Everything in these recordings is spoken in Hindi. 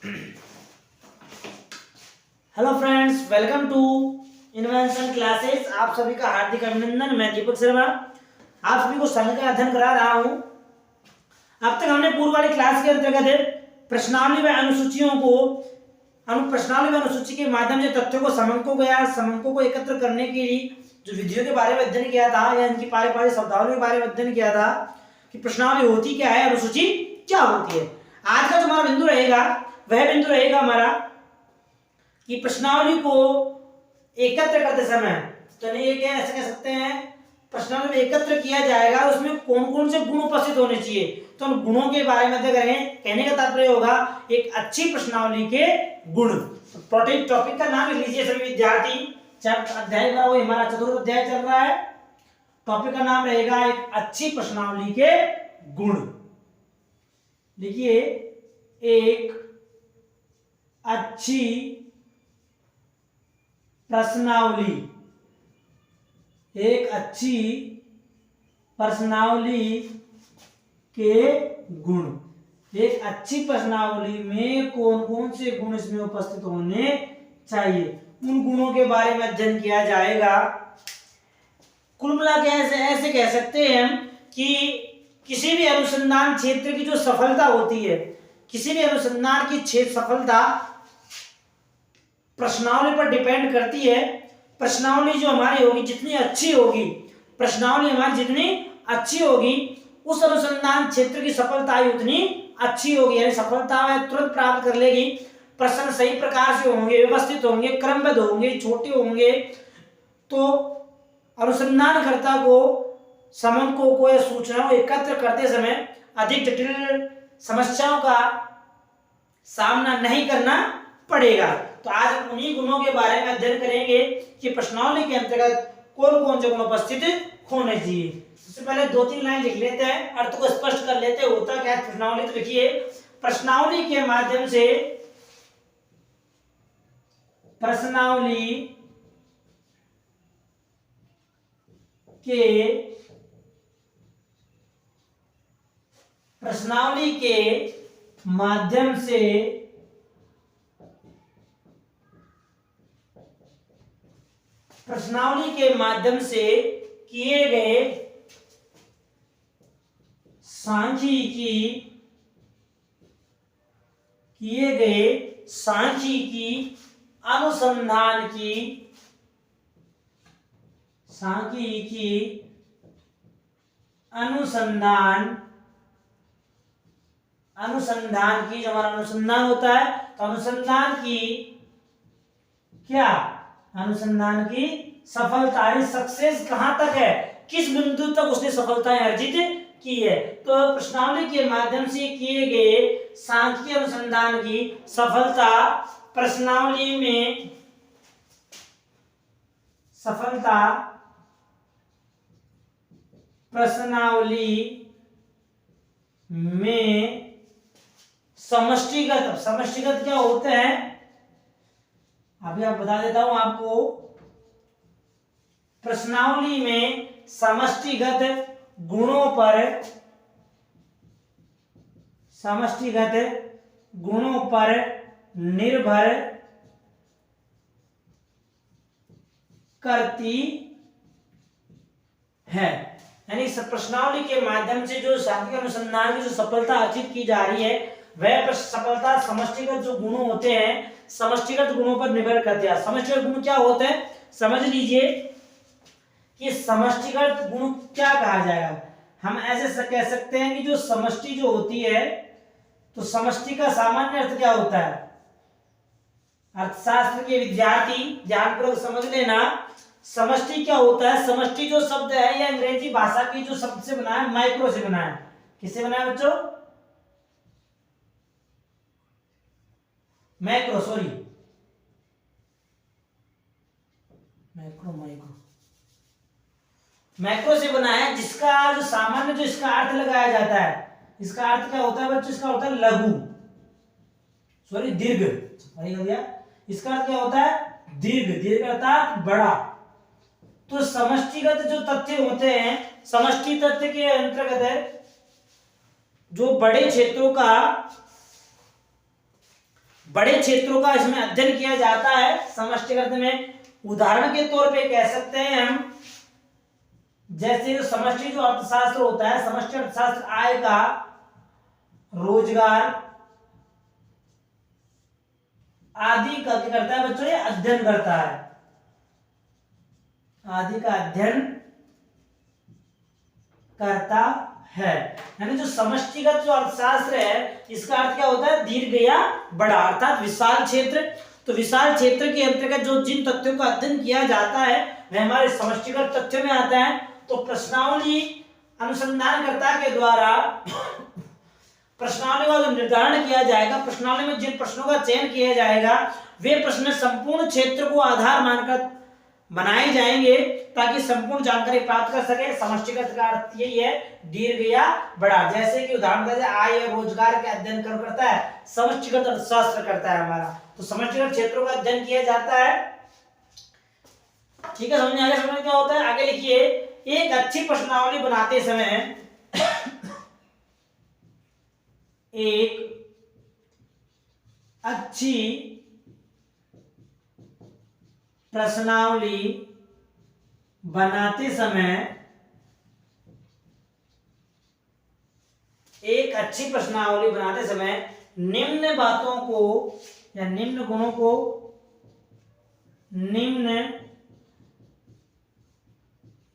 Hello friends, welcome to invention classes. आप सभी का हार्दिक अभिनंदन। मैं दीपक शर्मा आप सभी को संघ का अध्ययन करा रहा हूं। अब तक हमने पूर्व वाली क्लास के अंतर्गत प्रश्नावली व अनुसूचियों को प्रश्नावली व अनुसूची के माध्यम से तथ्यों को समंकों को एकत्र करने की जो विधियों के बारे में अध्ययन किया था या इनकी पारिभाषिक शब्दावली के बारे में अध्ययन किया था कि प्रश्नावली होती क्या है, अनुसूची क्या होती है। आज का जो हमारा बिंदु रहेगा वह बिंदु रहेगा हमारा कि प्रश्नावली को एकत्र करते समय, तो नहीं ये क्या ऐसे कह सकते हैं, प्रश्नावली में एकत्र किया जाएगा उसमें कौन कौन से गुण उपस्थित होने चाहिए। तो उन गुणों के बारे में करेंगे। कहने का तात्पर्य होगा एक अच्छी प्रश्नावली के गुण। टॉपिक का नाम लिख लीजिए सभी विद्यार्थी। अध्याय का वो हमारा चतुर्थ अध्याय चल रहा है। टॉपिक का नाम रहेगा एक अच्छी प्रश्नावली के गुण। लिखिए, एक अच्छी प्रश्नावली, एक अच्छी प्रश्नावली के गुण। एक अच्छी प्रश्नावली में कौन कौन से गुण इसमें उपस्थित होने चाहिए, उन गुणों के बारे में अध्ययन किया जाएगा। कुल मिला के ऐसे कह सकते हैं कि किसी भी अनुसंधान क्षेत्र की जो सफलता होती है, किसी भी अनुसंधान की सफलता प्रश्नावली पर डिपेंड करती है। प्रश्नावली जो हमारी होगी जितनी अच्छी होगी, प्रश्नावली हमारी जितनी अच्छी होगी, उस अनुसंधान क्षेत्र की सफलता उतनी अच्छी होगी। यानी सफलता वह तुरंत प्राप्त कर लेगी। प्रश्न सही प्रकार से होंगे, व्यवस्थित होंगे, क्रमबद्ध होंगे, छोटे होंगे, तो अनुसंधानकर्ता को समंकों को या सूचनाओं को एकत्र करते समय अधिक जटिल समस्याओं का सामना नहीं करना पड़ेगा। तो आज उन्हीं गुणों के बारे में अध्ययन करेंगे कि प्रश्नावली के अंतर्गत कौन कौन से गुण उपस्थित होने चाहिए। सबसे पहले 2-3 लाइन लिख लेते हैं, अर्थ को स्पष्ट कर लेते हैं। होता क्या है प्रश्नावली, तो लिखिए, प्रश्नावली के माध्यम से प्रश्नावली के माध्यम से किए गए सांख्यिकी अनुसंधान की जो हमारा अनुसंधान होता है, तो अनुसंधान की सफलता, सक्सेस कहां तक है, किस बिंदु तक उसने सफलताएं अर्जित की है। तो प्रश्नावली के माध्यम से किए गए सांख्यिकीय अनुसंधान की सफलता प्रश्नावली में समष्टिगत क्या होते हैं, अभी आप बता देता हूं आपको। प्रश्नावली में समष्टिगत गुणों पर निर्भर करती है। यानी प्रश्नावली के माध्यम से जो सांख्यिक अनुसंधान की जो सफलता अर्जित की जा रही है, वह सफलता समष्टिगत जो गुणों होते हैं, समष्टिगत गुणों पर निर्भर करती है। समष्टिगत गुण क्या होते हैं समझ लीजिए कि समष्टिगत गुण क्या कहा जाएगा। हम ऐसे कह सकते हैं कि जो समष्टि जो होती है, तो समष्टि का सामान्य अर्थ क्या होता है। अर्थशास्त्र के विद्यार्थी ध्यानपूर्वक समझ लेना, समष्टि क्या होता है। समष्टि जो शब्द है यह अंग्रेजी भाषा की जो शब्द से बना है, माइक्रो से बना है। किससे बना है बच्चों, माइक्रो से बना है, जिसका जो सामान्य जो इसका अर्थ लगाया जाता है, इसका अर्थ क्या होता है बच्चों, इसका होता है दीर्घ। इसका अर्थ क्या होता है, दीर्घ अर्थात बड़ा। तो समष्टिगत जो तथ्य होते हैं, समष्टि तथ्य के अंतर्गत जो बड़े क्षेत्रों का बड़े क्षेत्रों का इसमें अध्ययन किया जाता है समष्टिगत में। उदाहरण के तौर पे कह सकते हैं हम, जैसे जो समष्टि जो अर्थशास्त्र होता है, समष्टि अर्थशास्त्र आय का, रोजगार आदि का क्या करता है बच्चों, ये अध्ययन करता है, आदि का अध्ययन करता है। यानी जो समष्टिगत जो अर्थशास्त्र है, इसका अर्थ क्या होता है, दीर्घ या बड़ा, अर्थात विशाल क्षेत्र। तो विशाल क्षेत्र के अंतर्गत जो जिन तथ्यों का अध्ययन किया जाता है वह हमारे समष्टिगत तथ्यों में आता है। तो प्रश्नावली अनुसंधानकर्ता के द्वारा प्रश्नावली का जो निर्धारण किया जाएगा, प्रश्नावली में जिन प्रश्नों का चयन किया जाएगा वे प्रश्न संपूर्ण क्षेत्र को आधार मानकर बनाए जाएंगे ताकि संपूर्ण जानकारी प्राप्त कर सके। समष्टिगत का अर्थ यही है, दीर्घ या बड़ा। जैसे कि उदाहरण दे, आय और रोजगार के अध्ययन कौन करता है, समष्टिगत अर्थशास्त्र करता है हमारा। तो समष्टिगत क्षेत्रों का अध्ययन किया जाता है। ठीक है, समझ आगे, समझ क्या होता है, आगे लिखिए। एक अच्छी प्रश्नावली बनाते समय एक अच्छी प्रश्नावली बनाते समय, एक अच्छी प्रश्नावली बनाते समय निम्न बातों को या निम्न गुणों को, निम्न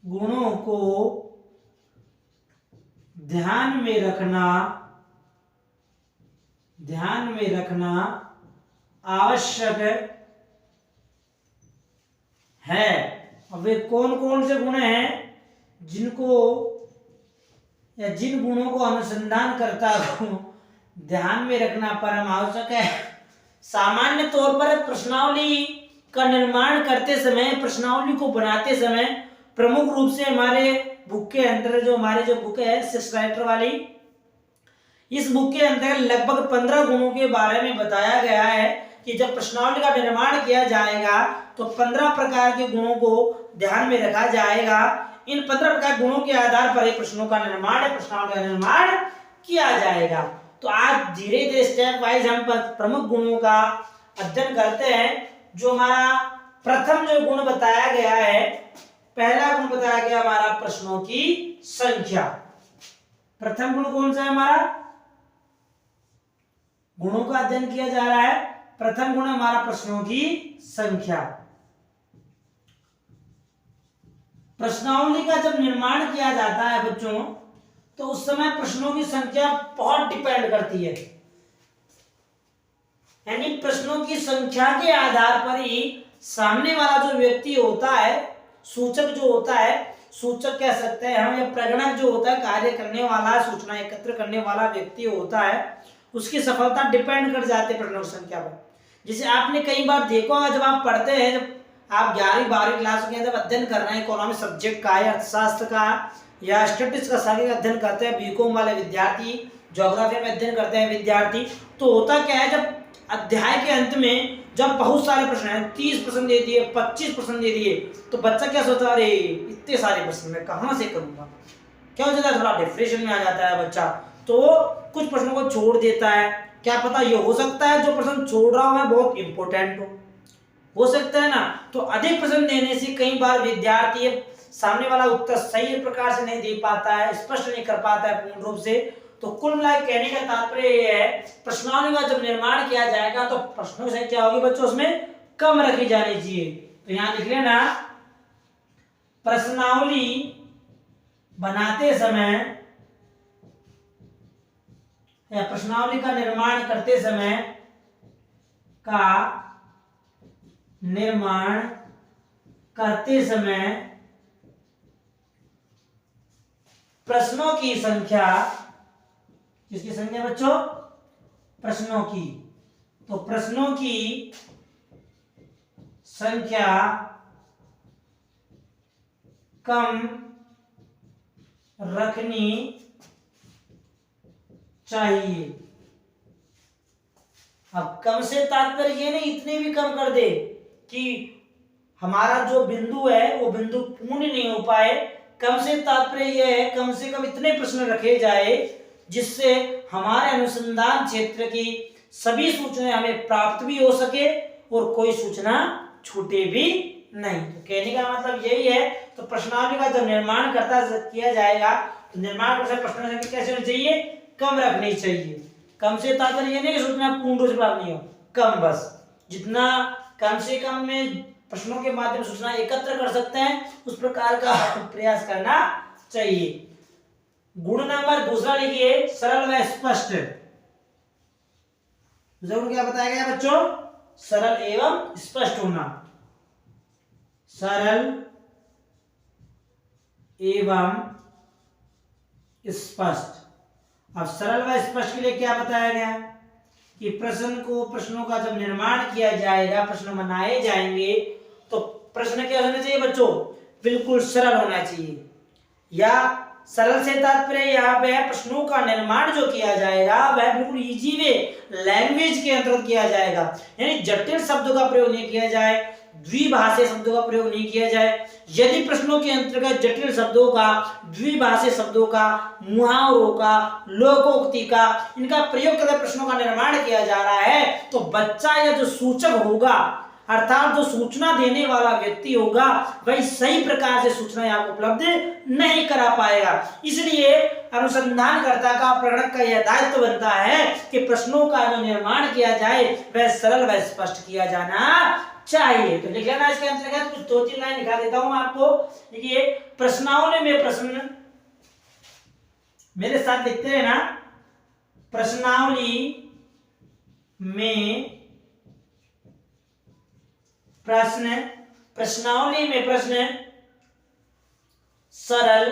गुणों को ध्यान में रखना आवश्यक है। अब वे कौन कौन से गुण हैं जिनको या जिन गुणों को अनुसंधानकर्ता को ध्यान में रखना परम आवश्यक है। सामान्य तौर पर प्रश्नावली का निर्माण करते समय, प्रश्नावली को बनाते समय प्रमुख रूप से हमारे बुक के अंदर जो बुक है 6 राइटर वाली, इस बुक के अंदर लगभग 15 गुणों के बारे में बताया गया है कि जब प्रश्नावली का निर्माण किया जाएगा तो 15 प्रकार के गुणों को ध्यान में रखा जाएगा। इन 15 प्रकार गुणों के आधार पर प्रश्नों का निर्माण, प्रश्नावली का निर्माण किया जाएगा। तो आज धीरे धीरे स्टेप वाइज हम प्रमुख गुणों का अध्ययन करते हैं। जो हमारा प्रथम जो गुण बताया गया है, पहला गुण बताया गया हमारा प्रश्नों की संख्या। प्रथम गुण कौन सा है हमारा, गुणों का अध्ययन किया जा रहा है। प्रथम गुण हमारा प्रश्नों की संख्या। प्रश्नावली का जब निर्माण किया जाता है बच्चों, तो उस समय प्रश्नों की संख्या बहुत डिपेंड करती है। यानी प्रश्नों की संख्या के आधार पर ही सामने वाला जो व्यक्ति होता है, सूचक जो होता है, सूचक कह सकते हैं हम, या प्रगणक जो होता है, कार्य करने वाला, सूचना एकत्र करने वाला व्यक्ति होता है, उसकी सफलता डिपेंड कर जाती है प्रश्नों की संख्या पर। जिसे आपने कई बार देखा होगा, जब आप पढ़ते हैं, जब आप 11वीं 12वीं क्लास के जब अध्ययन कर रहे हैं इकोनॉमिक सब्जेक्ट का या अर्थशास्त्र का या स्टैटिस्टिक्स का सारे अध्ययन करते हैं बीकॉम वाले विद्यार्थी, ज्योग्राफी में अध्ययन करते हैं विद्यार्थी, तो होता क्या है, जब अध्याय के अंत में जब बहुत सारे प्रश्न हैं, 30 प्रश्न दे दिए, 25 प्रश्न दे दिए, तो बच्चा क्या सोचता है, अरे इतने सारे प्रश्न मैं कहाँ से करूंगा, क्या हो जाता है, थोड़ा डिप्रेशन में आ जाता है बच्चा, तो कुछ प्रश्नों को छोड़ देता है। क्या पता ये हो सकता है जो प्रश्न छोड़ रहा हूं मैं बहुत इंपॉर्टेंट हो सकता है ना। तो अधिक प्रश्न देने से कई बार विद्यार्थी सामने वाला उत्तर सही प्रकार से नहीं दे पाता है, स्पष्ट नहीं कर पाता है पूर्ण रूप से। तो कुल मिलाकर कहने का तात्पर्य यह है, प्रश्नावली का जब निर्माण किया जाएगा तो प्रश्नों की संख्या होगी बच्चों उसमें कम रखी जानी चाहिए। तो यहां लिख लेना, प्रश्नावली बनाते समय या प्रश्नावली का निर्माण करते समय प्रश्नों की संख्या, किसकी संख्या बच्चों, प्रश्नों की, तो प्रश्नों की संख्या कम रखनी चाहिए। अब कम से तात्पर्य ये नहीं इतने भी कम कर दे कि हमारा जो बिंदु है वो बिंदु पूर्ण नहीं हो पाए। कम से तात्पर्य यह है कम से कम इतने प्रश्न रखे जाए जिससे हमारे अनुसंधान क्षेत्र की सभी सूचनाएं हमें प्राप्त भी हो सके और कोई सूचना छूटे भी नहीं। तो कहने का मतलब यही है। तो प्रश्नावली का जब निर्माण किया जाएगा तो निर्माण प्रश्न संख्या कैसे होनी चाहिए, कम रखनी चाहिए। कम से तात्पर्य ये नहीं कि सूचना पूर्ण रूप से प्राप्त नहीं हो, कम, बस जितना कम से कम में प्रश्नों के माध्यम से सूचना एकत्र कर सकते हैं उस प्रकार का प्रयास करना चाहिए। गुण नंबर दूसरा लिखिए, सरल व स्पष्ट। जरूर क्या बताया गया बच्चों, सरल एवं स्पष्ट होना। सरल एवं स्पष्ट। अब सरल व स्पष्ट के लिए क्या बताया गया कि प्रश्नों का जब निर्माण किया जाएगा, प्रश्न बनाए जाएंगे तो प्रश्न क्या होना चाहिए बच्चों, बिल्कुल सरल होना चाहिए। या सरल से तात्पर्य यहाँ पे प्रश्नों का निर्माण जो किया जाएगा वह बिल्कुल इजी वे लैंग्वेज के अंतर्गत किया जाएगा, यानी जटिल शब्दों का प्रयोग नहीं किया जाए, द्विभाषीय शब्दों का प्रयोग नहीं किया जाए। यदि प्रश्नों के अंतर्गत जटिल शब्दों का, द्विभाषीय शब्दों का, मुहावरों का, लोकोक्ति का, इनका प्रयोग करके प्रश्नों का निर्माण किया जा रहा है तो बच्चा या जो सूचक होगा अर्थात जो सूचना देने वाला व्यक्ति होगा वही सही प्रकार से सूचना आपको उपलब्ध नहीं करा पाएगा। इसलिए अनुसंधानकर्ता का, प्रेरणक का यह दायित्व बनता है कि प्रश्नों का जो निर्माण किया जाए वह सरल व स्पष्ट किया जाना चाहिए। तो लिख लेना इसके अंतर्गत कुछ 2-3 लाइन लिखा देता हूं आपको। देखिए, प्रश्नावली में प्रश्न, मेरे साथ लिखते हैं ना, प्रश्नावली में प्रश्न, प्रश्नावली में प्रश्न सरल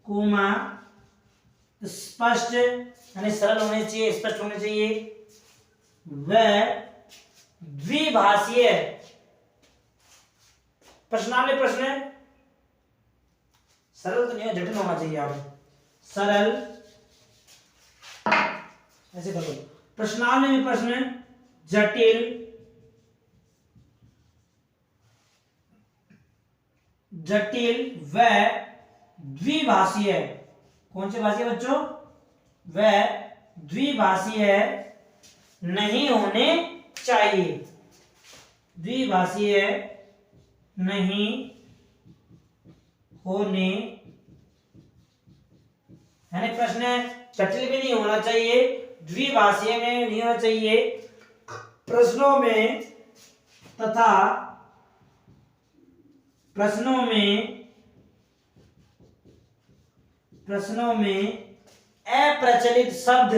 कोमा स्पष्ट, यानी सरल होने चाहिए, स्पष्ट होने चाहिए, व द्विभाषीय। प्रश्नावली प्रश्न सरल तो नहीं हो, जटिल होना चाहिए। आप सरल ऐसे कर दो। प्रश्नावली में प्रश्न जटिल, व द्विभाषीय। कौन से भाषीय बच्चों, व द्विभाषीय नहीं होने चाहिए, द्विभाषीय नहीं होने, यानी प्रश्न जटिल भी नहीं होना चाहिए, द्विभाषीय में नहीं होना चाहिए प्रश्नों में, तथा प्रश्नों में अप्रचलित शब्द,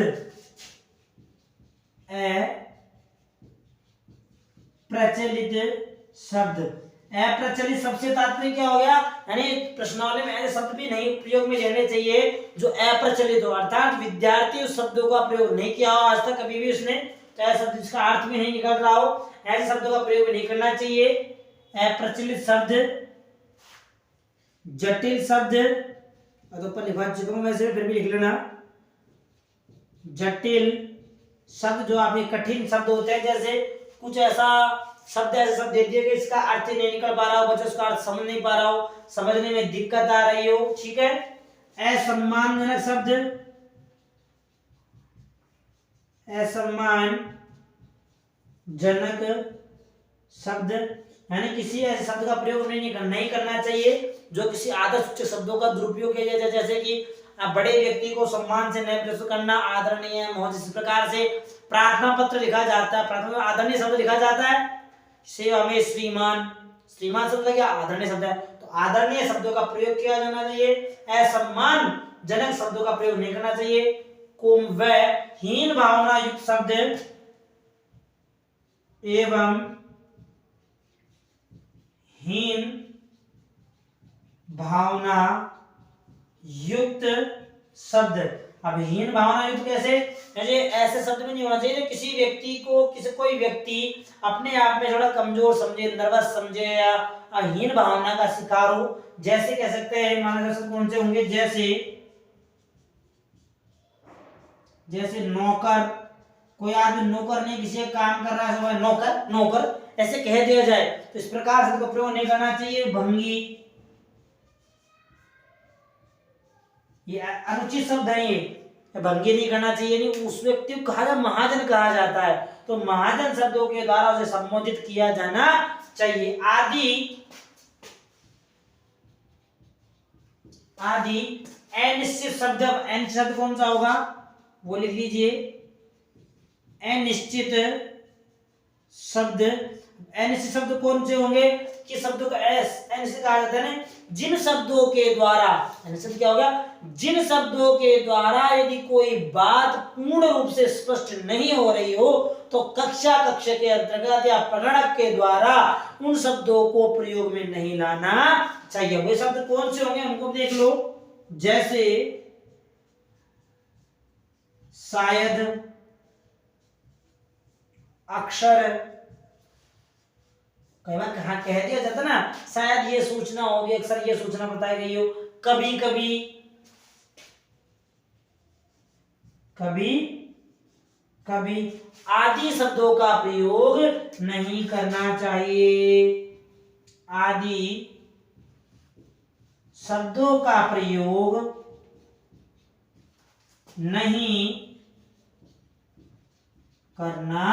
अप्रचलित शब्द से तात्पर्य क्या हो गया, यानी प्रश्नावली में ऐसे शब्द भी नहीं प्रयोग में लेने चाहिए जो अप्रचलित हो, अर्थात विद्यार्थी उस शब्दों का प्रयोग नहीं किया हो आज तक कभी भी उसने, चाहे शब्द जिसका अर्थ भी नहीं निकल रहा हो, ऐसे शब्दों का प्रयोग नहीं करना चाहिए। अप्रचलित शब्द, जटिल शब्द, तो ऊपर लिखवा चुका हूं वैसे फिर भी लिख लेना, जटिल शब्द जो आपके कठिन शब्द होते हैं, जैसे कुछ ऐसा शब्द ऐसे शब्द दे दिए कि इसका अर्थ ही नहीं निकल पा रहा हो, बच्चा उसका अर्थ समझ नहीं पा रहा हो, समझने में दिक्कत आ रही हो, ठीक है। असम्मानजनक शब्द, असम्मानजनक शब्द, यानी किसी ऐसे शब्द का प्रयोग नहीं करना चाहिए जो किसी आदर्श शब्दों का दुरुपयोग किया जाए, जैसे कि बड़े व्यक्ति को सम्मान से नहीं प्रस्तुत करना, आदरणीय महोदय, इस प्रकार से प्रार्थना पत्र लिखा जाता है, प्रार्थना में आदरणीय शब्द लिखा जाता है, सेवा में श्रीमान, श्रीमान शब्द क्या आदरणीय शब्द है, तो आदरणीय शब्दों का प्रयोग किया जाना चाहिए, असम्मानजनक शब्दों का प्रयोग नहीं करना चाहिए। कुम व हीन भावना युक्त शब्द एवं हीन भावना युक्त शब्द। अब हीन भावना युक्त कैसे, जैसे ऐसे शब्द भी नहीं होना चाहिए किसी व्यक्ति को, कोई व्यक्ति अपने आप में थोड़ा कमजोर समझे, नर्वस समझे या हीन भावना का शिकार हो, जैसे कह सकते हैं माना जा कौन से होंगे, जैसे नौकर, कोई आदमी नौकर नहीं किसी का काम कर रहा है, सब नौकर नौकर ऐसे कह दिया जाए तो इस प्रकार से इसका प्रयोग नहीं करना चाहिए। भंगी, ये अनुचित शब्द है, ये भंगी नहीं करना चाहिए, नहीं उस व्यक्ति को कहा महाजन कहा जाता है, तो महाजन शब्दों के द्वारा उसे संबोधित किया जाना चाहिए। आदि अनिश्चित शब्द, अनिश्चित शब्द कौन सा होगा वो लिख लीजिए, अनिश्चित शब्द। अनिश्चित शब्द कौन से होंगे, किस शब्दों का अनिश्चित कहा जाता है ना, जिन शब्दों के द्वारा, अनिश्चित क्या होगा, जिन शब्दों के द्वारा यदि कोई बात पूर्ण रूप से स्पष्ट नहीं हो रही हो तो कक्ष के अंतर्गत या प्रणव के द्वारा उन शब्दों को प्रयोग में नहीं लाना चाहिए। वे शब्द कौन से होंगे उनको देख लो, जैसे शायद, अक्षर, कई बार कहा कह दिया जाता ना, शायद ये सूचना होगी, अक्सर ये सूचना बताई गई हो, कभी कभी, कभी कभी आदि शब्दों का प्रयोग नहीं करना चाहिए। आदि शब्दों का प्रयोग नहीं करना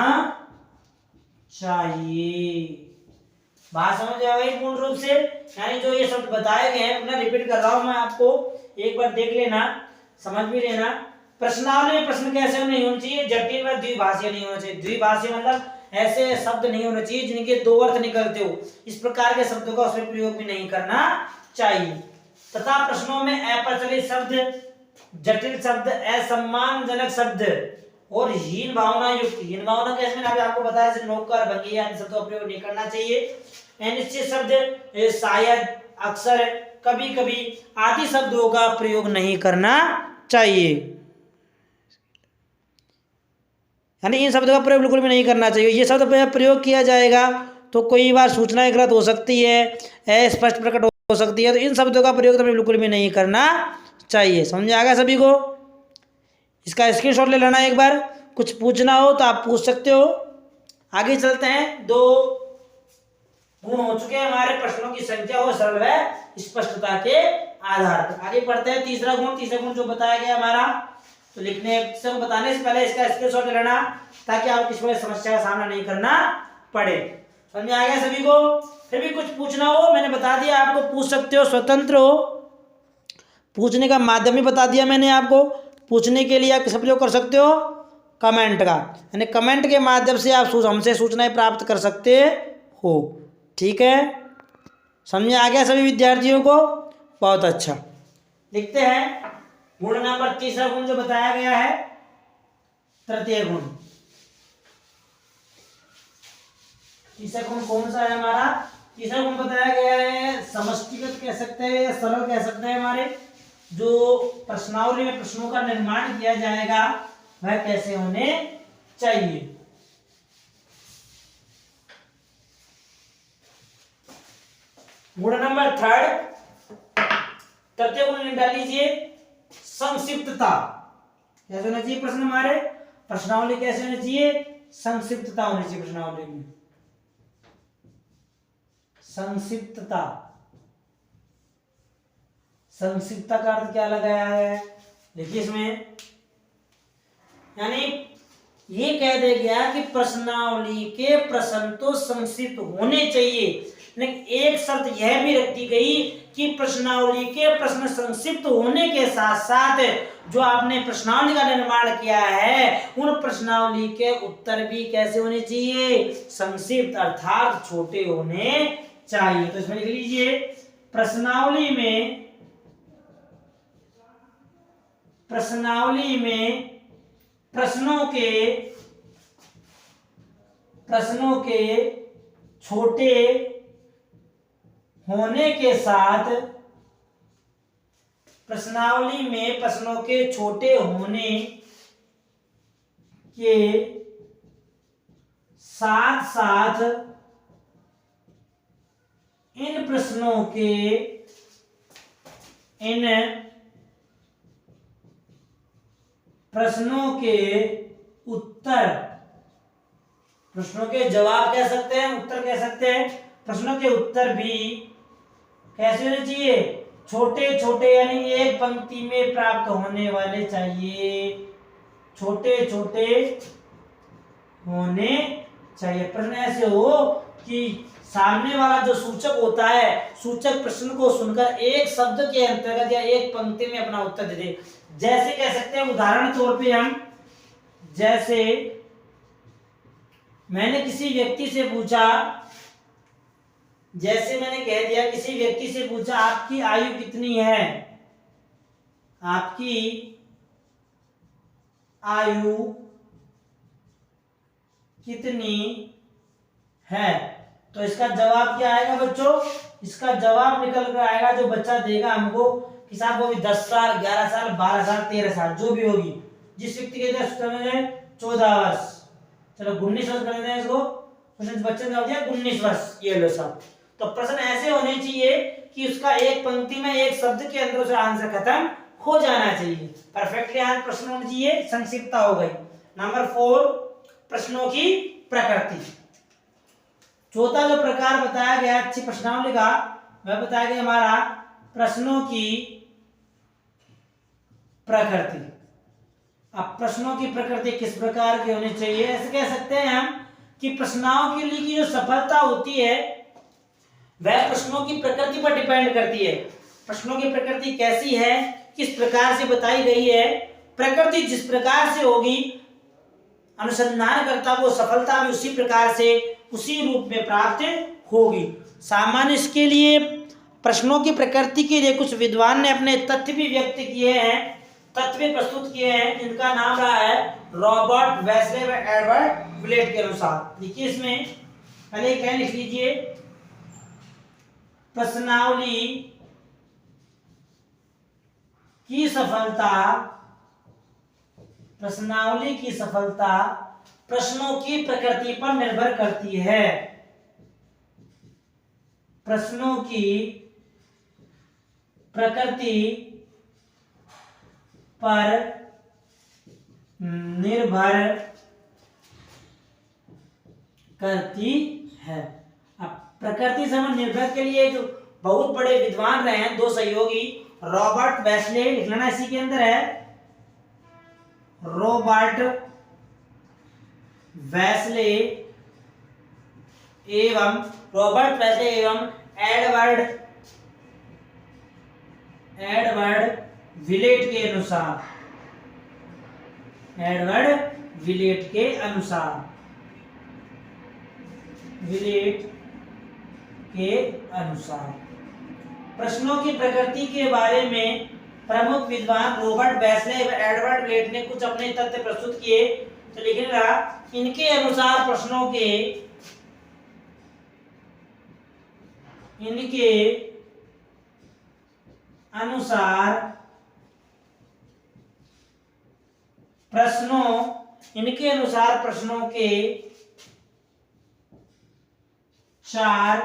चाहिए। बात समझ आ गई पूर्ण रूप से, यानी जो ये शब्द बताए गए हैं, मैं रिपीट कर रहा हूं, मैं आपको एक बार देख लेना, समझ भी लेना। प्रश्नावली में प्रश्न कैसे नहीं होने चाहिए, जटिल व द्विभाषीय नहीं होना चाहिए। द्विभाषीय मतलब ऐसे शब्द नहीं होने चाहिए जिनके दो अर्थ निकलते हो, इस प्रकार के शब्दों का उसमें प्रयोग भी नहीं करना चाहिए। तथा प्रश्नों में अप्रचलित शब्द, जटिल शब्द, असम्मानजनक शब्द और हीन भावना युक्त, हीन भावना कैसे मैंने अभी आपको बताया, जैसे नौकर, भंगी आदि शब्दों का प्रयोग नहीं करना चाहिए। अनिश्चित शब्द, शायद, अक्सर, कभी कभी आदि शब्दों का प्रयोग नहीं करना चाहिए, यानी इन शब्दों का प्रयोग बिल्कुल भी नहीं करना चाहिए। ये शब्द प्रयोग किया जाएगा तो कई बार सूचनाएं गलत हो सकती है, अस्पष्ट प्रकट हो सकती है, तो इन शब्दों का प्रयोग तो बिल्कुल भी नहीं करना चाहिए। समझ आ गया सभी को? इसका स्क्रीनशॉट ले लेना, एक बार कुछ पूछना हो तो आप पूछ सकते हो। आगे चलते हैं, 2 गुण हो चुके हैं हमारे, प्रश्नों की संख्या और सरल व स्पष्टता के आधार पर। आगे पढ़ते हैं तीसरा गुण जो बताया गया हमारा, तो लिखने से बताने से पहले इसका स्क्रीनशॉट ले लेना ताकि आपको किसी समस्या का सामना नहीं करना पड़े। समझ आ गया सभी को? फिर भी कुछ पूछना हो, मैंने बता दिया आपको, पूछ सकते हो, स्वतंत्र हो, पूछने का माध्यम ही बता दिया मैंने आपको। पूछने के लिए आप किस प्रयोग कर सकते हो, कमेंट का, यानी कमेंट के माध्यम से आप हमसे सूचनाएं प्राप्त कर सकते हो। ठीक है, समझ आ गया सभी विद्यार्थियों को? बहुत अच्छा। लिखते हैं गुण नंबर, तीसरा गुण जो बताया गया है, तृतीय गुण। तीसरा गुण कौन सा है हमारा? तीसरा गुण बताया गया है समष्टिगत कह सकते हैं या सरल कह सकते हैं। हमारे जो प्रश्नावली में प्रश्नों का निर्माण किया जाएगा वह कैसे होने चाहिए। गुण नंबर 3, तृतीय गुण डाल लीजिए, संक्षिप्तता। कैसे होना चाहिए प्रश्न हमारे, प्रश्नावली कैसे होनी चाहिए, संक्षिप्तता होनी चाहिए प्रश्नावली में, संक्षिप्तता। संक्षिप्तता का अर्थ क्या लगाया है, देखिए इसमें, यानी ये कह दे गया कि प्रश्नावली के प्रश्न तो संक्षिप्त होने चाहिए, लेकिन एक शर्त यह भी रख दी गई कि प्रश्नावली के प्रश्न संक्षिप्त होने के साथ साथ जो आपने प्रश्नावली का निर्माण किया है उन प्रश्नावली के उत्तर भी कैसे होने चाहिए, संक्षिप्त अर्थात छोटे होने चाहिए। तो इसमें लिख लीजिए, प्रश्नावली में प्रश्नों के छोटे होने के साथ, प्रश्नावली में प्रश्नों के छोटे होने के साथ साथ इन प्रश्नों के उत्तर, प्रश्नों के जवाब कह सकते हैं, उत्तर कह सकते हैं, प्रश्नों के उत्तर भी कैसे होने चाहिए, छोटे छोटे यानी एक पंक्ति में प्राप्त होने वाले चाहिए, छोटे छोटे होने चाहिए। प्रश्न ऐसे हो कि सामने वाला जो सूचक होता है, सूचक प्रश्न को सुनकर एक शब्द के अंतर्गत या एक पंक्ति में अपना उत्तर दे दे। जैसे कह सकते हैं उदाहरण तौर पे हम, जैसे मैंने किसी व्यक्ति से पूछा, जैसे मैंने कह दिया किसी व्यक्ति से पूछा आपकी आयु कितनी है, आपकी आयु कितनी है, तो इसका जवाब क्या आएगा बच्चों? इसका जवाब निकल कर आएगा, जो बच्चा देगा हमको कि साहब वो भी 10 साल, 11 साल, 12 साल, 13 साल जो भी होगी, जिस व्यक्ति के 14 वर्ष, चलो 19 वर्ष कर देते हैं इसको, बच्चे ने हो गया 19 वर्ष, ये लो साहब। तो प्रश्न ऐसे होने चाहिए कि उसका एक पंक्ति में एक शब्द के अंदर से आंसर खत्म हो जाना चाहिए, परफेक्टली आंसर प्रश्न होना चाहिए, संक्षिप्तता हो गई। नंबर 4, प्रश्नों की प्रकृति। चौथा जो प्रकार बताया गया अच्छी प्रश्नावली का, वह बताया गया हमारा प्रश्नों की प्रकृति। अब प्रश्नों की प्रकृति किस प्रकार की होनी चाहिए? ऐसे कह सकते हैं हम कि प्रश्नावली के लिए की जो सफलता होती है वह प्रश्नों की प्रकृति पर डिपेंड करती है। प्रश्नों की प्रकृति कैसी है, किस प्रकार से बताई गई है, प्रकृति जिस प्रकार से होगी अनुसंधानकर्ता को सफलता भी उसी प्रकार से उसी रूप में प्राप्त होगी। सामान्य इसके लिए प्रश्नों की प्रकृति के लिए कुछ विद्वान ने अपने तथ्य भी व्यक्त किए हैं, तथ्य भी प्रस्तुत किए हैं, जिनका नाम रहा है रॉबर्ट वेस्ले व एडवर्ड विलेट के अनुसार। देखिए इसमें पहले क्या लिख लीजिए, प्रश्नावली की सफलता, प्रश्नावली की सफलता प्रश्नों की प्रकृति पर निर्भर करती है, प्रश्नों की प्रकृति पर निर्भर करती है। अब प्रकृति से निर्भर के लिए जो बहुत बड़े विद्वान रहे हैं, दो सहयोगी, रॉबर्ट वेस्ले, लिख लेना इसी के अंदर है, रॉबर्ट वेस्ले एवं एडवर्ड विलेट के अनुसार, एडवर्ड विलेट के अनुसार, विलेट के अनुसार प्रश्नों की प्रकृति के बारे में प्रमुख विद्वान रॉबर्ट वेस्ले व एडवर्ड विलेट ने कुछ अपने तथ्य प्रस्तुत किए। तो लिखना इनके अनुसार प्रश्नों के, इनके अनुसार प्रश्नों, इनके अनुसार प्रश्नों के 4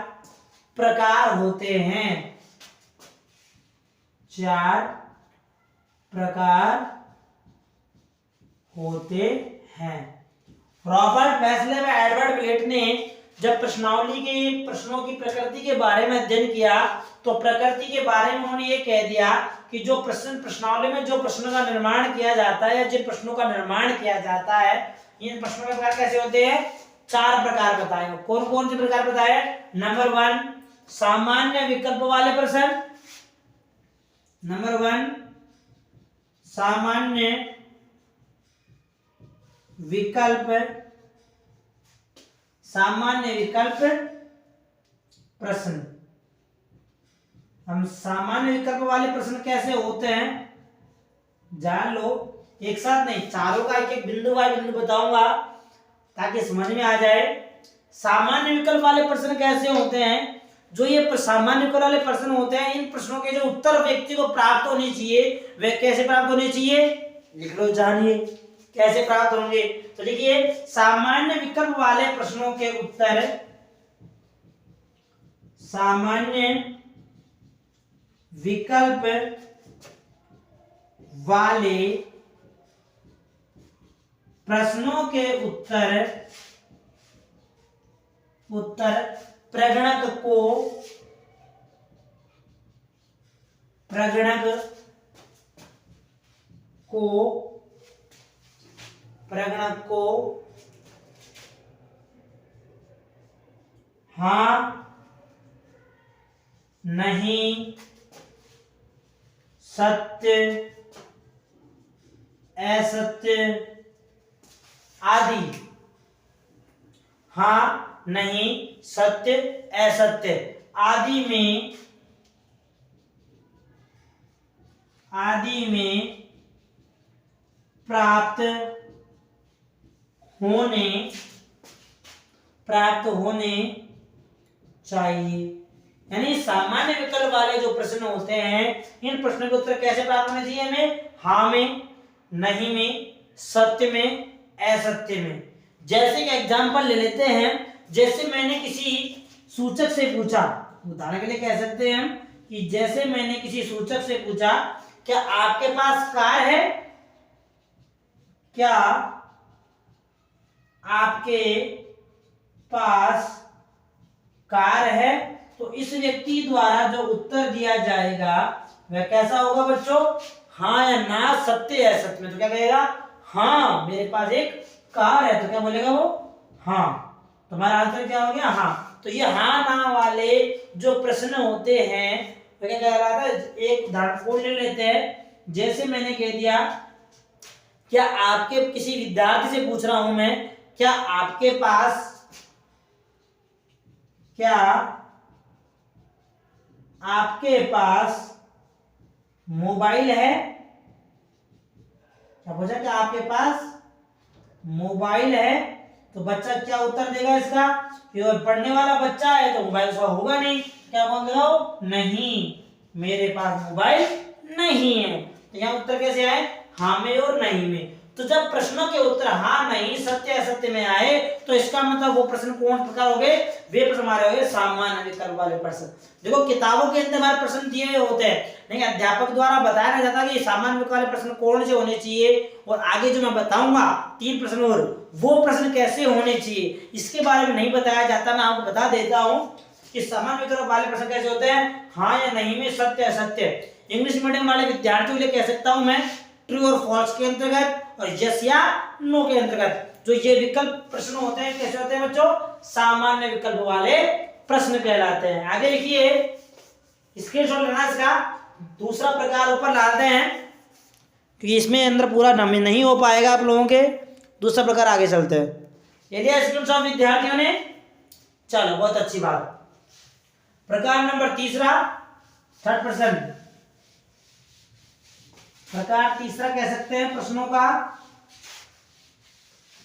प्रकार होते हैं, 4 प्रकार होते हैं। रॉबर्ट वेस्ले व एडवर्ड विलेट ने जब प्रश्नावली के प्रश्नों की प्रकृति के बारे में अध्ययन किया तो प्रकृति के बारे में उन्होंने ये कह दिया कि जो प्रश्न प्रश्नावली में जो प्रश्नों का निर्माण किया जाता है या जिन प्रश्नों का निर्माण किया जाता है, इन प्रश्नों के प्रकार कैसे होते हैं? 4 प्रकार बताए। कौन कौन से प्रकार बताए? नंबर 1 सामान्य विकल्प वाले प्रश्न, नंबर 1 सामान्य विकल्प, सामान्य विकल्प प्रश्न। हम सामान्य विकल्प वाले प्रश्न कैसे होते हैं जान लो, एक साथ नहीं, चारों का एक एक बिंदु बाय बिंदु बताऊंगा ताकि समझ में आ जाए। सामान्य विकल्प वाले प्रश्न कैसे होते हैं? जो ये सामान्य विकल्प वाले प्रश्न होते हैं, इन प्रश्नों के जो उत्तर व्यक्ति को प्राप्त होने चाहिए वे कैसे प्राप्त होने चाहिए? लिख लो, जानिए कैसे प्राप्त होंगे। तो देखिए सामान्य विकल्प वाले प्रश्नों के उत्तर, सामान्य विकल्प वाले प्रश्नों के उत्तर प्रगणक को प्रगणक को हाँ नहीं सत्य असत्य आदि, हाँ नहीं सत्य असत्य आदि में प्राप्त होने चाहिए। यानी सामान्य विकल्प वाले जो प्रश्न होते हैं, इन प्रश्नों के उत्तर कैसे प्राप्त होने चाहिए हमें? हाँ में, नहीं में, सत्य में, असत्य में। जैसे कि एग्जांपल ले लेते हैं, जैसे मैंने किसी सूचक से पूछा, उदाहरण के लिए कह सकते हैं हम कि जैसे मैंने किसी सूचक से पूछा, क्या आपके पास कार है? क्या आपके पास कार है? तो इस व्यक्ति द्वारा जो उत्तर दिया जाएगा वह कैसा होगा बच्चों? हाँ या ना, सत्य या असत्य में। तो क्या कहेगा? हाँ मेरे पास एक कार है। तो क्या बोलेगा वो? हाँ। तुम्हारा आंसर क्या हो गया? हाँ। तो ये हाँ ना वाले जो प्रश्न होते हैं वह क्या कह रहा था? एक उदाहरण को ले लेते हैं। जैसे मैंने कह दिया, क्या आपके किसी विद्यार्थी से पूछ रहा हूं मैं, क्या आपके पास मोबाइल है? क्या पूछा? क्या आपके पास मोबाइल है? तो बच्चा क्या उत्तर देगा इसका? कि पढ़ने वाला बच्चा है तो मोबाइल उसका होगा नहीं। क्या बोल रहा हो? नहीं, मेरे पास मोबाइल नहीं है। तो यहाँ उत्तर कैसे आए? हाँ में और नहीं में। तो जब प्रश्नों के उत्तर हाँ नहीं सत्य असत्य में आए तो इसका मतलब वो प्रश्न कौन प्रकार हो गए? वे प्रश्न हमारे हो गए सामान्य विकल्प वाले प्रश्न। देखो किताबों के अंदर हमारे प्रश्न दिए हुए होते हैं, लेकिन अध्यापक द्वारा बताया नहीं जाता कि सामान्य विकल्प वाले प्रश्न कौन से होने चाहिए, और आगे जो मैं बताऊंगा 3 प्रश्न और वो प्रश्न कैसे होने चाहिए इसके बारे में नहीं बताया जाता। मैं आपको बता देता हूँ कि सामान्य विकल्प वाले प्रश्न कैसे होते हैं, हाँ या नहीं में, सत्य असत्य। इंग्लिश मीडियम वाले विद्यार्थियों के लिए कह सकता हूं मैं ट्रू और फॉल्स के अंतर्गत और यस या नो के अंतर्गत जो ये विकल्प प्रश्न होते हैं कैसे होते हैं बच्चों? सामान्य विकल्प वाले प्रश्न कहलाते हैं। आगे लिखिए, स्क्रीनशॉट लेना इसका। दूसरा प्रकार ऊपर डालते हैं क्योंकि इसमें अंदर पूरा नहीं हो पाएगा आप लोगों के। दूसरा प्रकार आगे चलते हैं। यदि स्क्रीनशॉट विद्यार्थियों ने, चलो बहुत अच्छी बात। प्रकार नंबर तीसरा, थर्ड प्रश्न। प्रकार तीसरा कह सकते हैं प्रश्नों का।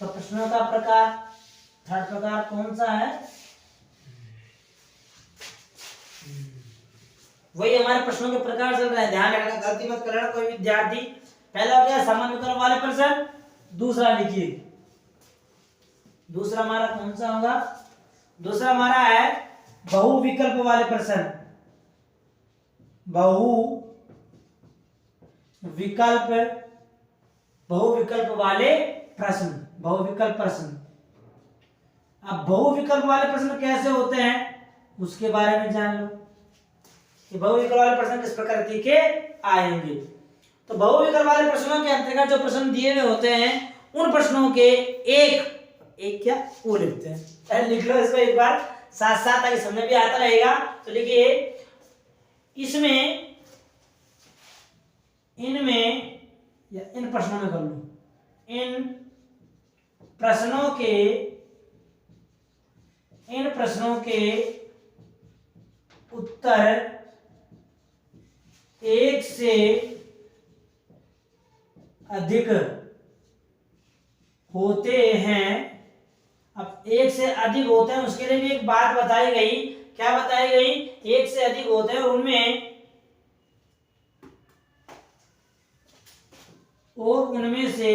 तो प्रश्नों का प्रकार थर्ड प्रकार कौन सा है? वही हमारे प्रश्नों के प्रकार चल रहे हैं, ध्यान रखना, गलती मत करना कोई विद्यार्थी। पहला हो गया सामान्य विकल्प वाले प्रश्न। दूसरा लिखिए, दूसरा हमारा कौन सा होगा? दूसरा हमारा है बहुविकल्प वाले प्रश्न। बहुविकल्प वाले प्रश्न, बहुविकल्प प्रश्न। अब बहुविकल्प वाले प्रश्न कैसे होते हैं उसके बारे में जान लो कि बहुविकल्प वाले प्रश्न किस प्रकार के आएंगे। तो बहुविकल्प वाले प्रश्नों के अंतर्गत जो प्रश्न दिए हुए होते हैं उन प्रश्नों के एक क्या वो लिखते हैं। पहले लिख लो इसको एक बार साथ साथ ताकि समझ भी आता रहेगा। तो लिखिए, इसमें इनमें या इन प्रश्नों में कर लो, इन प्रश्नों के उत्तर एक से अधिक होते हैं। अब एक से अधिक होते हैं उसके लिए भी एक बात बताई गई। क्या बताई गई? एक से अधिक होते हैं और उनमें से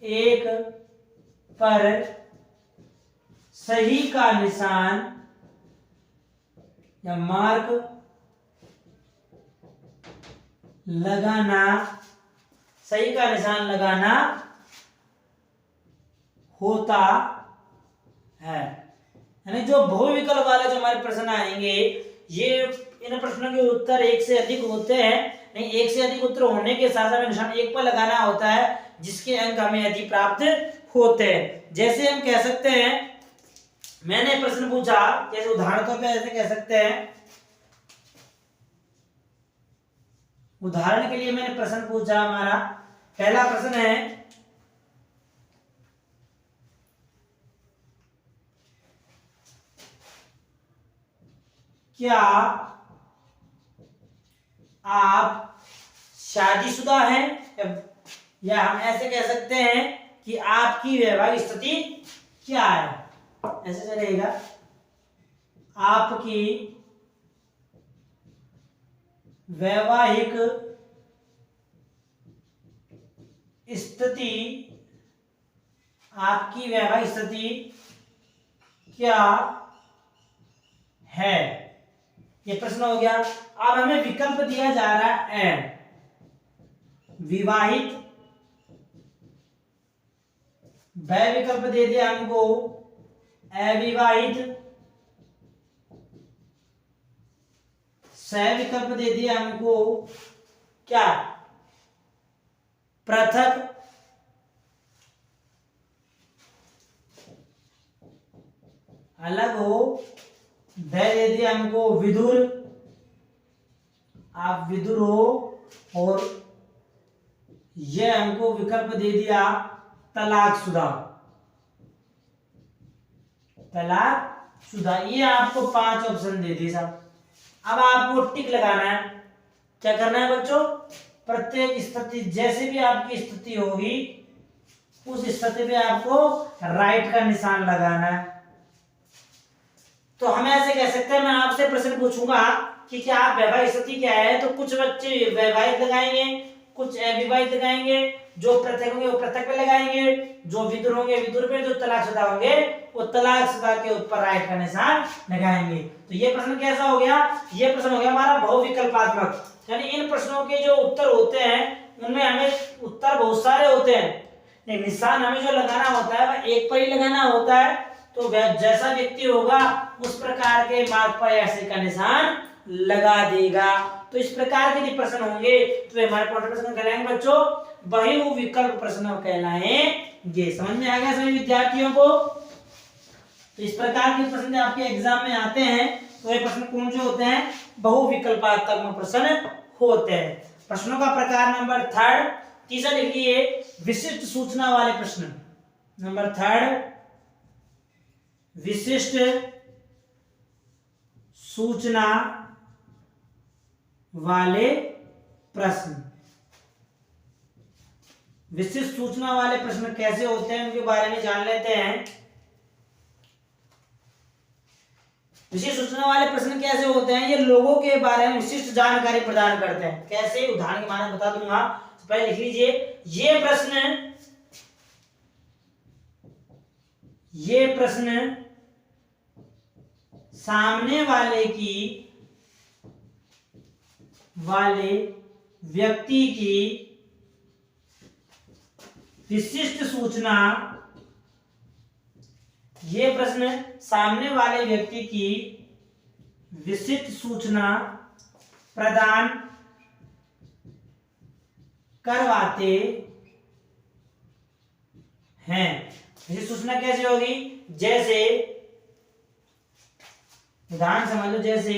एक पर सही का निशान या मार्क लगाना, सही का निशान लगाना होता है। यानी जो बहुविकल्प वाले जो हमारे प्रश्न आएंगे, ये इन प्रश्नों के उत्तर एक से अधिक होते हैं। नहीं, एक से अधिक उत्तर होने के साथ हमें निशान एक पर लगाना होता है, जिसके अंक हमें अधिक प्राप्त होते हैं। जैसे हम कह सकते हैं, मैंने प्रश्न पूछा, जैसे उदाहरण तौर पे ऐसे कह सकते हैं, उदाहरण के लिए मैंने प्रश्न पूछा, हमारा पहला प्रश्न है, क्या आप शादीशुदा हैं? या हम ऐसे कह सकते हैं कि आपकी वैवाहिक स्थिति क्या है, ऐसे से रहेगा, आपकी वैवाहिक स्थिति, आपकी वैवाहिक स्थिति क्या है, ये प्रश्न हो गया। अब हमें विकल्प दिया जा रहा है विवाहित, व विकल्प दे दिया हमको अविवाहित, स विकल्प दे दिया हमको क्या, पृथक, अलग हो, ध दे दिया हमको विदुर, आप विदुर हो, और यह हमको विकल्प दे दिया तलाकशुदा, तलाकशुदा। ये आपको 5 ऑप्शन दे दिए साहब। अब आपको टिक लगाना है। क्या करना है बच्चों? प्रत्येक स्थिति, जैसे भी आपकी स्थिति होगी, उस स्थिति पे आपको राइट का निशान लगाना है। तो हम ऐसे कह सकते हैं, मैं आपसे प्रश्न पूछूंगा कि क्या आप वैवाहिक स्थिति क्या है, तो कुछ बच्चे वैवाहिक लगाएंगे, कुछ अविवाहित लगाएंगे, जो पृथक होंगे वो पृथक पे लगाएंगे, जो विदुर होंगे विदुर पे, जो तलाकशुदा होंगे वो तलाकशुदा के ऊपर राइट का निशान लगाएंगे। तो ये प्रश्न कैसा हो गया? ये प्रश्न हो गया हमारा बहुविकल्पात्मक। यानी इन प्रश्नों के जो उत्तर होते हैं उनमें हमें उत्तर बहुत सारे होते हैं, निशान हमें जो लगाना होता है वह एक पर ही लगाना होता है। तो जैसा व्यक्ति होगा उस प्रकार के मार्ग पर ऐसे का निशान लगा देगा। तो इस प्रकार के प्रश्न होंगे तो हमारे प्रश्न कहलाएंगे बच्चों बहुविकल्प प्रश्न कहलाएंगे। समझ में आ गया सभी विद्यार्थियों को? तो इस प्रकार के प्रश्न आपके एग्जाम में आते हैं, तो ये प्रश्न कौन से होते हैं? बहुविकल्पात्मक प्रश्न होते हैं। प्रश्नों का प्रकार नंबर 3 तीसरा लिख लिए, विशिष्ट सूचना वाले प्रश्न। नंबर 3 विशिष्ट सूचना वाले प्रश्न। विशिष्ट सूचना वाले प्रश्न कैसे होते हैं उनके बारे में जान लेते हैं। विशिष्ट सूचना वाले प्रश्न कैसे होते हैं? ये लोगों के बारे में विशिष्ट जानकारी प्रदान करते हैं। कैसे? उदाहरण के माध्यम बता दूंगा। तो पहले लिख लीजिए, ये प्रश्न सामने वाले व्यक्ति की विशिष्ट सूचना, ये प्रश्न सामने वाले व्यक्ति की विशिष्ट सूचना प्रदान करवाते हैं। विशिष्ट सूचना कैसे होगी? जैसे उदाहरण समझ लो, जैसे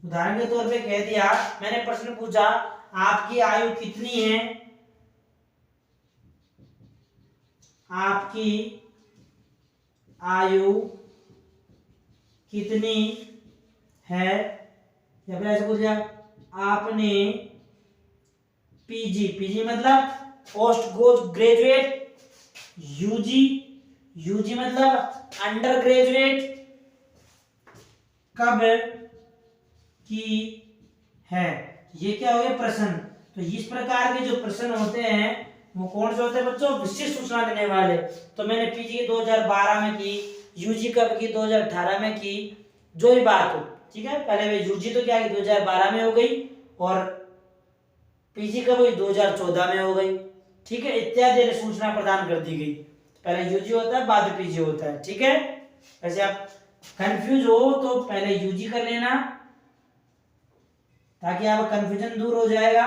उदाहरण के तौर पे कह दिया, मैंने प्रश्न पूछा आपकी आयु कितनी है, आपकी आयु कितनी है, या फिर ऐसे पूछ दिया आपने पीजी मतलब पोस्ट ग्रेजुएट, यूजी मतलब अंडर ग्रेजुएट कब की है। ये क्या हो गया? प्रश्न। तो इस प्रकार के जो प्रश्न होते हैं वो कौन से होते हैं बच्चों? विशिष्ट सूचना देने वाले। तो मैंने पीजी 2012 में की, यूजी कब की? 2018 में की, जो भी बात हो, ठीक है। पहले वे यूजी तो क्या 2012 में हो गई, और पीजी कब हुई? 2014 में हो गई, ठीक है। इत्यादि सूचना प्रदान कर दी गई। पहले यूजी होता है, बाद में पीजी होता है, ठीक है। वैसे आप कंफ्यूज हो तो पहले यूजी कर लेना ताकि आपका कंफ्यूजन दूर हो जाएगा,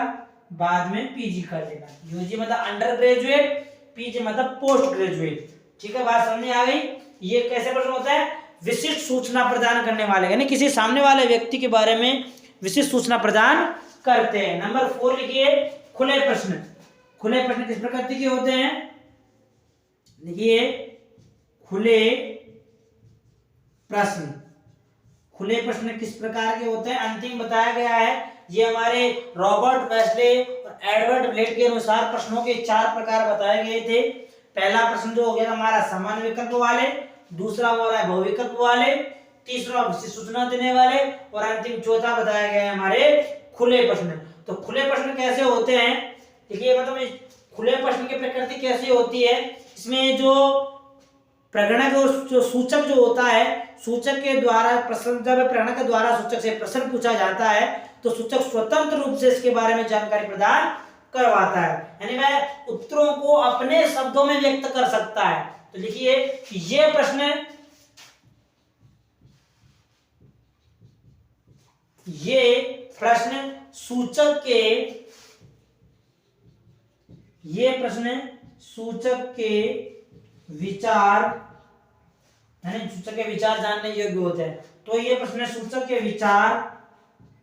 बाद में पीजी कर लेना। यूजी मतलब अंडर ग्रेजुएट, पीजी मतलब पोस्ट ग्रेजुएट। ठीक है, बात समझ आ गई। ये कैसे प्रश्न होता है, विशिष्ट सूचना प्रदान करने वाले, यानी किसी सामने वाले व्यक्ति के बारे में विशिष्ट सूचना प्रदान करते हैं। नंबर 4 लिखिए, खुले प्रश्न। खुले प्रश्न किस प्रकृति के होते हैं, देखिए खुले प्रश्न। खुले प्रश्न किस प्रकार के होते हैं, अंतिम बताया गया है। ये हमारे रॉबर्ट वेस्ले और एडवर्ड ब्लेड के अनुसार प्रश्नों के 4 प्रकार बताए गए थे। पहला प्रश्न जो हो गया हमारा समान विकल्प वाले, दूसरा हो रहा है बहुविकल्प वाले, तीसरा विशिष्ट सूचना देने वाले, और अंतिम चौथा बताया गया है हमारे खुले प्रश्न। तो खुले प्रश्न कैसे होते हैं, देखिए मतलब खुले प्रश्न की प्रकृति कैसी होती है, इसमें जो प्रगणक और जो सूचक जो होता है, सूचक के द्वारा प्रश्न, जब प्रगणक के द्वारा सूचक से प्रश्न पूछा जाता है तो सूचक स्वतंत्र रूप से इसके बारे में जानकारी प्रदान करवाता है, यानी वह उत्तरों को अपने शब्दों में व्यक्त कर सकता है। तो लिखिए ये प्रश्न सूचक के विचार, यानी सूचक के विचार जानने योग्य होते हैं। तो ये प्रश्न सूचक के विचार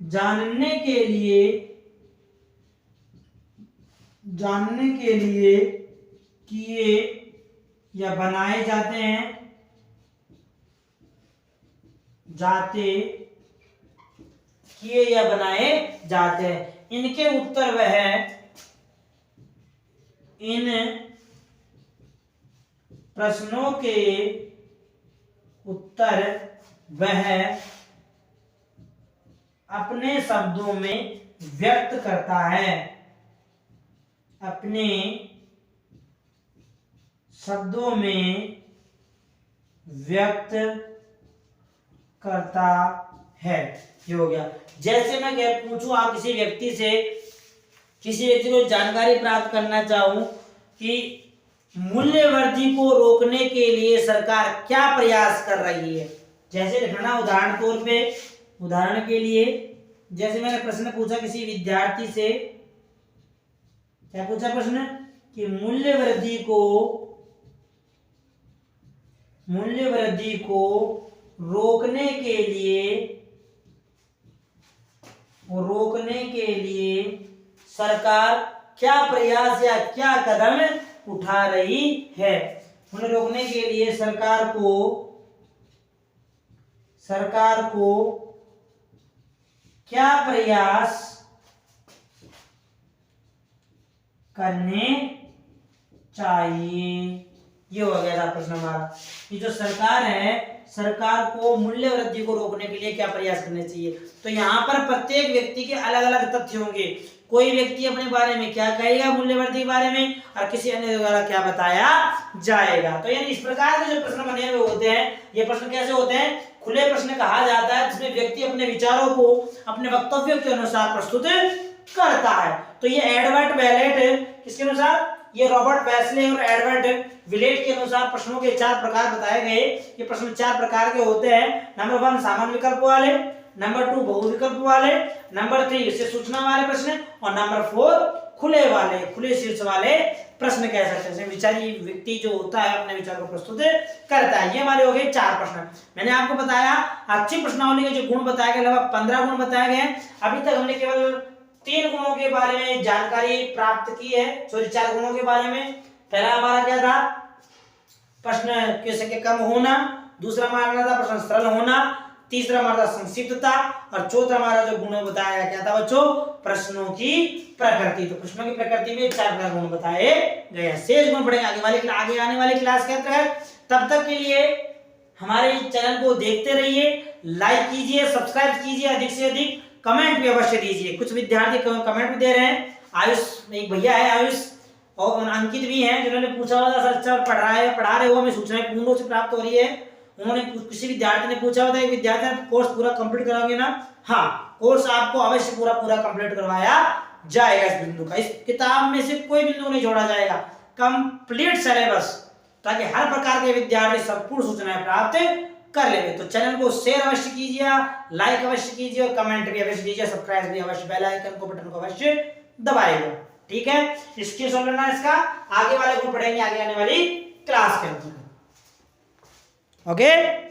जानने के लिए किए या बनाए जाते हैं। इनके उत्तर इन प्रश्नों के उत्तर वह अपने शब्दों में व्यक्त करता है, अपने शब्दों में व्यक्त करता है। ये हो गया। जैसे मैं पूछूं आप किसी व्यक्ति को जानकारी प्राप्त करना चाहूं कि मूल्य वृद्धि को रोकने के लिए सरकार क्या प्रयास कर रही है, जैसे लिखना उदाहरण के लिए जैसे मैंने प्रश्न पूछा किसी विद्यार्थी से, क्या पूछा प्रश्न कि मूल्य वृद्धि को रोकने के लिए सरकार क्या प्रयास या क्या कदम उठा रही है। उन्हें रोकने के लिए सरकार को क्या प्रयास करने चाहिए। ये हो गया था प्रश्न हमारा। ये जो सरकार है, सरकार को मूल्य वृद्धि को रोकने के लिए क्या प्रयास करने चाहिए। तो यहाँ पर प्रत्येक व्यक्ति के अलग अलग तथ्य होंगे। कोई व्यक्ति अपने बारे में क्या कहेगा मूल्य वृद्धि के बारे में, और किसी अन्य द्वारा क्या बताया जाएगा। तो यानी इस प्रकार के जो प्रश्न बने हुए होते हैं, ये प्रश्न कैसे होते हैं, खुले प्रश्न कहा जाता है, जिसमें व्यक्ति अपने विचारों को अपने वक्तव्य के अनुसार प्रस्तुत करता है। तो ये एडवर्ड वेलेट किसके अनुसार, ये रॉबर्ट वेस्ले और एडवर्ड विलेट के अनुसार प्रश्नों के 4 प्रकार बताए गए। ये प्रश्न 4 प्रकार के होते हैं। नंबर 1 सामान्य विकल्प वाले, नंबर 2 बहुविकल्प वाले, नंबर 3 विशेष सूचना वाले प्रश्न, और नंबर 4 खुले शीर्ष वाले प्रश्न कह सकते हैं। विचारी व्यक्ति जो होता है अपने विचार को प्रस्तुत करता है। ये हमारे हो गए 4 प्रश्न। मैंने आपको बताया अच्छी प्रश्नावली के जो गुण बताए गए, लगभग 15 गुण बताए गए हैं। अभी तक हमने केवल 3 गुणों के बारे में जानकारी प्राप्त की है, 4 गुणों के बारे में। पहला हमारा क्या था, प्रश्न की संख्या कम होना, दूसरा हमारा था प्रश्न सरल होना, तीसरा हमारा संक्षिप्तता, और चौथा हमारा जो गुण बताया गया क्या था बच्चों, प्रश्नों की प्रकृति। तो प्रश्नों की प्रकृति में 4 गुण बताए गए। शेष गुण पढ़ेंगे आगे आने वाली क्लास के अंतर्गत। तब तक के लिए हमारे चैनल को देखते रहिए, लाइक कीजिए, सब्सक्राइब कीजिए, अधिक से अधिक कमेंट भी अवश्य दीजिए। कुछ विद्यार्थी कमेंट भी दे रहे हैं। आयुष, एक भैया है आयुष और अंकित भी हैं, जिन्होंने पूछा हुआ था सर अच्छा पढ़ा रहे हो, हमें सूचनाएं पूर्ण रूप से प्राप्त हो रही है। उन्होंने किसी विद्यार्थी ने पूछा हुआ था, एक विद्यार्थी ने कोर्स पूरा कंप्लीट कराओगे ना। हाँ, कोर्स आपको अवश्य पूरा कंप्लीट करवाया जाएगा। इस बिंदु का, इस किताब में से कोई बिंदु नहीं छोड़ा जाएगा। कंप्लीट सिलेबस ताकि हर प्रकार के विद्यार्थी संपूर्ण सूचनाएं प्राप्त कर ले। तो चैनल को शेयर अवश्य कीजिए, लाइक अवश्य कीजिए और कमेंट भी अवश्य दीजिए, सब्सक्राइब भी अवश्य, बेल आइकन को बटन को अवश्य दबाइएगा। ठीक है, स्क्रीनशॉट लेना इसका, आगे वाले को पढ़ेंगे आगे आने वाली क्लास के अंदर। ओके।